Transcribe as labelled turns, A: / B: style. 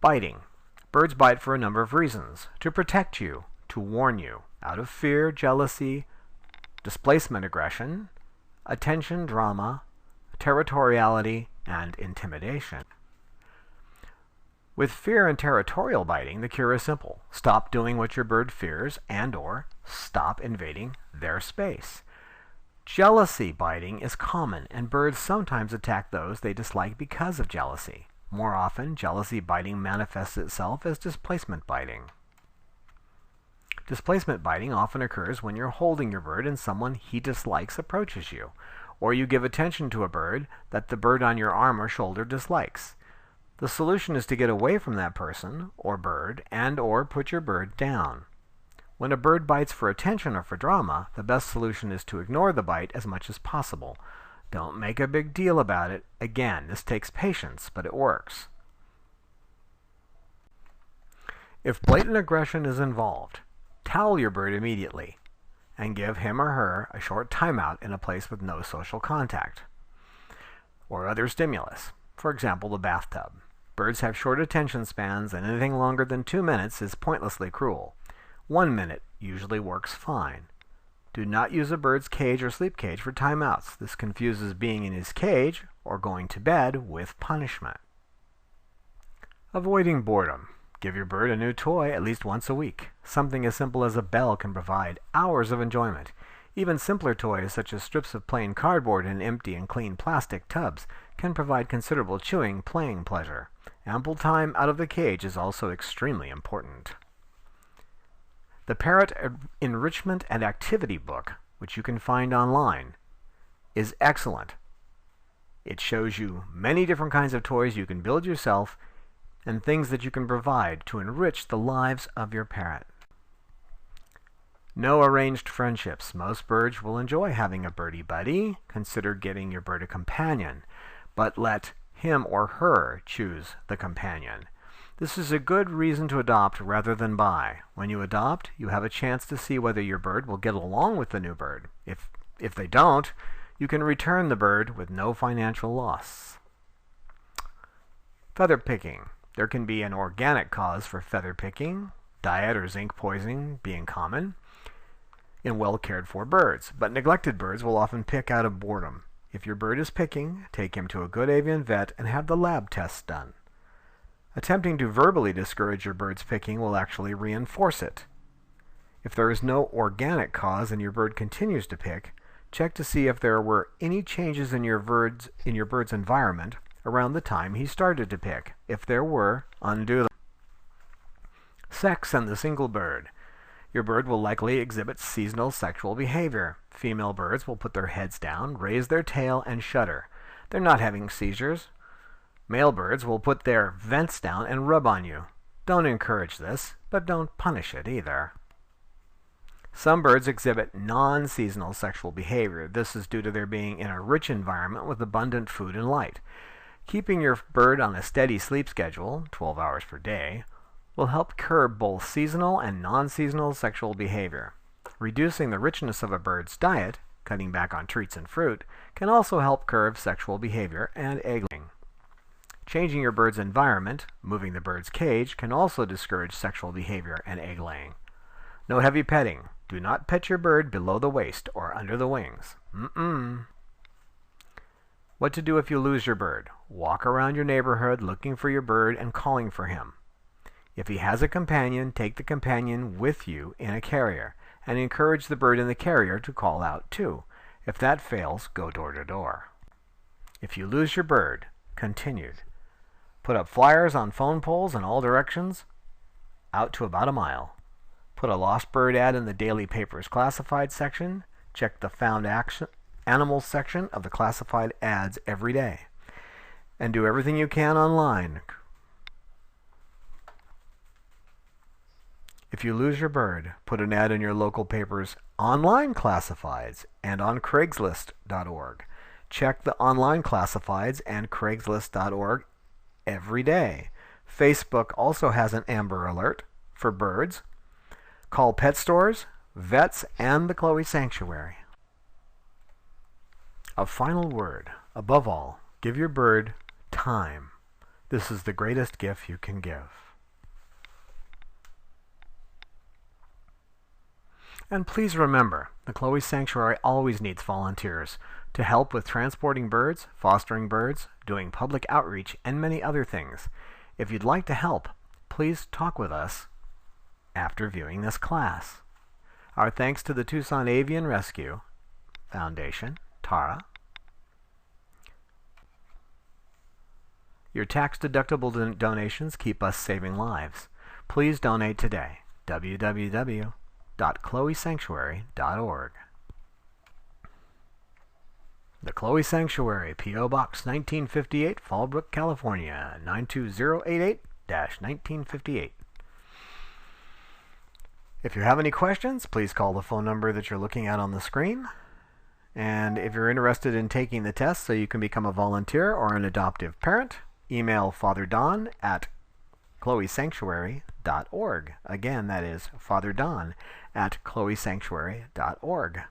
A: Biting. Birds bite for a number of reasons. To protect you, to warn you, out of fear, jealousy, displacement aggression, attention drama, territoriality, and intimidation. With fear and territorial biting, the cure is simple. Stop doing what your bird fears and/or stop invading their space. Jealousy biting is common, and birds sometimes attack those they dislike because of jealousy. More often, jealousy biting manifests itself as displacement biting. Displacement biting often occurs when you're holding your bird and someone he dislikes approaches you, or you give attention to a bird that the bird on your arm or shoulder dislikes. The solution is to get away from that person or bird and/or put your bird down. When a bird bites for attention or for drama, the best solution is to ignore the bite as much as possible. Don't make a big deal about it. Again, this takes patience, but it works. If blatant aggression is involved, towel your bird immediately and give him or her a short timeout in a place with no social contact or other stimulus. For example, the bathtub. Birds have short attention spans, and anything longer than 2 minutes is pointlessly cruel. 1 minute usually works fine. Do not use a bird's cage or sleep cage for timeouts. This confuses being in his cage or going to bed with punishment. Avoiding boredom. Give your bird a new toy at least once a week. Something as simple as a bell can provide hours of enjoyment. Even simpler toys such as strips of plain cardboard and empty and clean plastic tubs can provide considerable chewing, playing pleasure. Ample time out of the cage is also extremely important. The Parrot Enrichment and Activity Book, which you can find online, is excellent. It shows you many different kinds of toys you can build yourself and things that you can provide to enrich the lives of your parrot. No arranged friendships. Most birds will enjoy having a birdie buddy. Consider getting your bird a companion, but let him or her choose the companion. This is a good reason to adopt rather than buy. When you adopt, you have a chance to see whether your bird will get along with the new bird. If they don't, you can return the bird with no financial loss. Feather picking. There can be an organic cause for feather picking, diet or zinc poisoning being common in well-cared-for birds, but neglected birds will often pick out of boredom. If your bird is picking, take him to a good avian vet and have the lab tests done. Attempting to verbally discourage your bird's picking will actually reinforce it. If there is no organic cause and your bird continues to pick, check to see if there were any changes in your bird's environment around the time he started to pick. If there were, undo them. Sex and the single bird. Your bird will likely exhibit seasonal sexual behavior. Female birds will put their heads down, raise their tail, and shudder. They're not having seizures. Male birds will put their vents down and rub on you. Don't encourage this, but don't punish it either. Some birds exhibit non-seasonal sexual behavior. This is due to their being in a rich environment with abundant food and light. Keeping your bird on a steady sleep schedule, 12 hours per day, will help curb both seasonal and non-seasonal sexual behavior. Reducing the richness of a bird's diet, cutting back on treats and fruit, can also help curb sexual behavior and egg laying. Changing your bird's environment, moving the bird's cage, can also discourage sexual behavior and egg laying. No heavy petting. Do not pet your bird below the waist or under the wings. What to do if you lose your bird? Walk around your neighborhood looking for your bird and calling for him. If he has a companion, take the companion with you in a carrier and encourage the bird in the carrier to call out too. If that fails, go door to door. If you lose your bird, continued. Put up flyers on phone poles in all directions, out to about a mile. Put a lost bird ad in the daily paper's classified section. Check the found animals section of the classified ads every day. And do everything you can online. If you lose your bird, put an ad in your local paper's online classifieds and on Craigslist.org. Check the online classifieds and Craigslist.org every day. Facebook also has an Amber Alert for birds. Call pet stores, vets, and the Chloe Sanctuary. A final word. Above all, give your bird time. This is the greatest gift you can give. And please remember, the Chloe Sanctuary always needs volunteers to help with transporting birds, fostering birds, doing public outreach, and many other things. If you'd like to help, please talk with us after viewing this class. Our thanks to the Tucson Avian Rescue Foundation, TARA. Your tax-deductible donations keep us saving lives. Please donate today. www.chloesanctuary.org. The Chloe Sanctuary, P.O. Box 1958, Fallbrook, California, 92088-1958. If you have any questions, please call the phone number that you're looking at on the screen. And if you're interested in taking the test so you can become a volunteer or an adoptive parent, email Father Don at chloesanctuary.org. Again, that is Father Don at chloesanctuary.org.